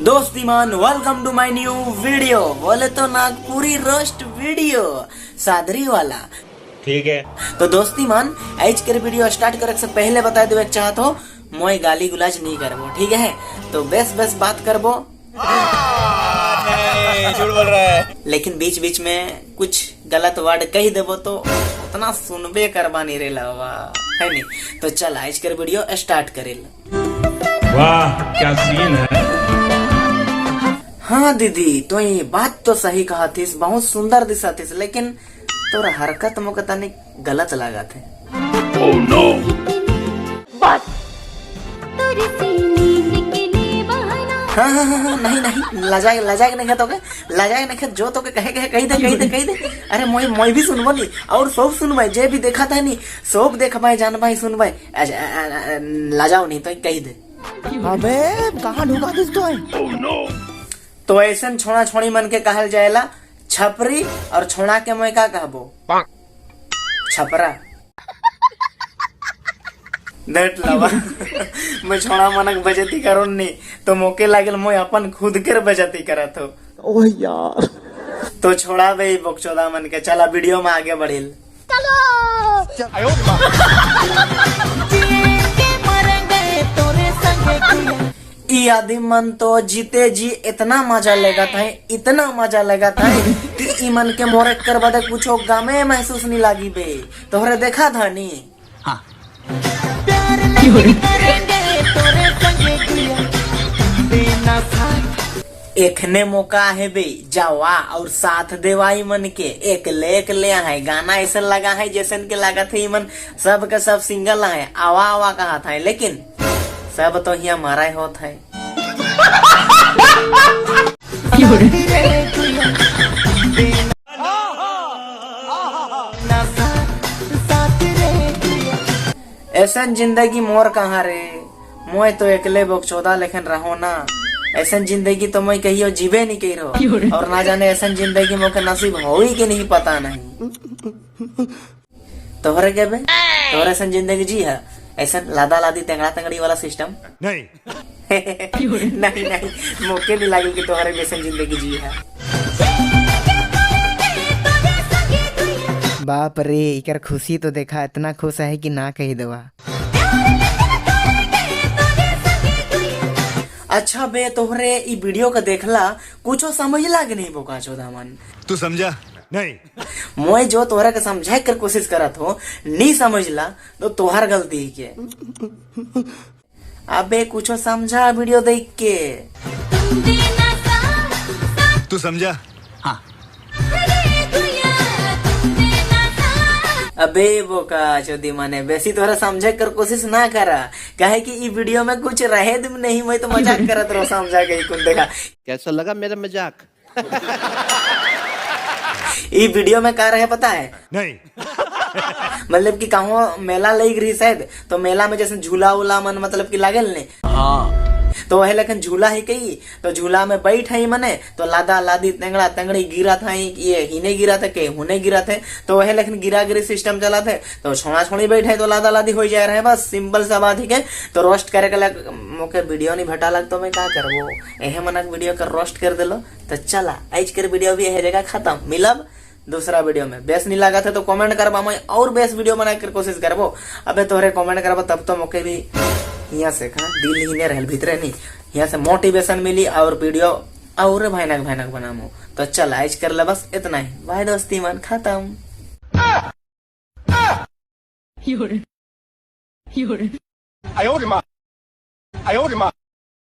दोस्तीमान welcome to my new video. बोले तो Nagpuri roast video Sadri वाला। ठीक है तो दोस्तीमान आज के वीडियो स्टार्ट करे से पहले बता दो एक चाहत हो मोय गाली गुलाज नहीं करबो, ठीक है? तो बेस बात करबो। झूठ बोल रहा है, लेकिन बीच बीच में कुछ गलत वर्ड कह देबो तो उतना सुनबे करबा नहीं रेला है नहीं। तो चल आज के वीडियो स्टार्ट करेला। वाह क्या सीन है। हाँ दीदी, तो ये बात तो सही कहा थी, बहुत सुंदर दिशा थी, लेकिन तोरा हरकत मुझे तनी गलत लगा थे। oh, no. हाँ, नहीं लजाए नहीं तो लजाए नहीं जो तो कही दे। अरे मोई भी सुनबो नहीं और सब सुनबे, जे भी देखा था नहीं सब देखबे जानबे सुनबे, लजाओ नहीं तो कही दे। अबे कहाँ ढुका दिस तो है? oh, no. तो ऐसा छोड़ा छोड़ी मन के कहल जाएला छपरी, और छोड़ा के मैं का कहबो छपरा। देख लवा मैं छोड़ा मनक बजती करो नहीं तो मौके लागल मैं अपन खुद के बजती करत हो। ओह यार, तो छोड़ा बे बकचोदा मन के। चला वीडियो में आगे बढ़िल। ई आदि मन तो जीते जी इतना मजा लेगा था, इतना मजा लगा था कि ई मन के मोरे कर बदे कुछ गामे महसूस नहीं लागी बे। तोहरे देखा था नी? हाँ। एकने मौका है बे जावा और साथ देवाई मन के एक ले है। गाना ऐसा लगा है जैसे के लगा थे मन सब का सब सिंगल है, आवा कहा था, लेकिन सब तो यहाँ मारा होता है। ऐसा जिंदगी मोर कहाँ रे, मोए तो अकेले बकचोदा लेकिन रहो ना। ऐसा जिंदगी तो मैं कहियो जीवे नहीं कही रहो, और ना जाने ऐसा जिंदगी मोके नसीब होई कि नहीं पता नहीं। तोहरे के बे तोहरे ऐसा जिंदगी जी है? ऐसा लादा लादी तेंगड़ा तेंगड़ी वाला सिस्टम नहीं। नहीं मौके नहीं लगे कि तोहरे जैसे जिंदगी जी है। बाप रे, इकर खुशी तो देखा, इतना खुश है कि ना कही दवा। अच्छा बे तोहरे ई वीडियो का देखला कुछ समझ लाग नहीं बोका चौधा मन? तू समझा नहीं? मोए जो तोहरा के समझाए कर कोशिश करत हो नहीं समझला तो तोहर गलती के। अबे कुछ समझा वीडियो देख के। तू समझा? हाँ। अबे बोका चौधी माने बेसी तोहरा समझे कर कोशिश ना करा, काहे कि ई वीडियो में कुछ रहे तुम नहीं, मैं तो मजाक करत रहो समझा के कुछ देखा। कैसा लगा मेरा मजाक? ई वीडियो में क्या रहे पता है? नहीं। मतलब कि कहूँ मेला लग रही शायद, तो मेला में जैसे झूला उला मन मतलब कि लागल ने। हाँ। तो वह लेकिन झूला ही कही, तो झूला में बैठ ही मने तो लादा लादी तेंगड़ा तेंगड़ी गिरा था, ये हिने गिरा था के हुने गिरा थे, तो वह लेकिन गिरा गिरी सिस्टम चला थे। तो छोड़ा छोड़ी बैठे तो लादा लादी हो जा रहे, बस सिंपल सा बात ही के। तो रोस्ट करे के लग मोके वीडियो नहीं भेटा लग तो मैं क्या करबो, एहे मनक वीडियो कर रोस्ट कर दिलो। तो चला आज कर वीडियो भी यह जगह खत्म, मिलब दूसरा वीडियो में। बेस नहीं लगा था तो कमेंट करबा, मैं और बेस वीडियो बना कर कोशिश करबो। अबे तोहरे कमेंट करबा तब तो मौके भी यहाँ से खा दिल ही नहीं रहल भीतरे नहीं, यहाँ से मोटिवेशन मिली और वीडियो और भयानक बनामो। तो चल आज कर ले बस इतना ही। भाई दोस्ती मन खत्म। I owed him.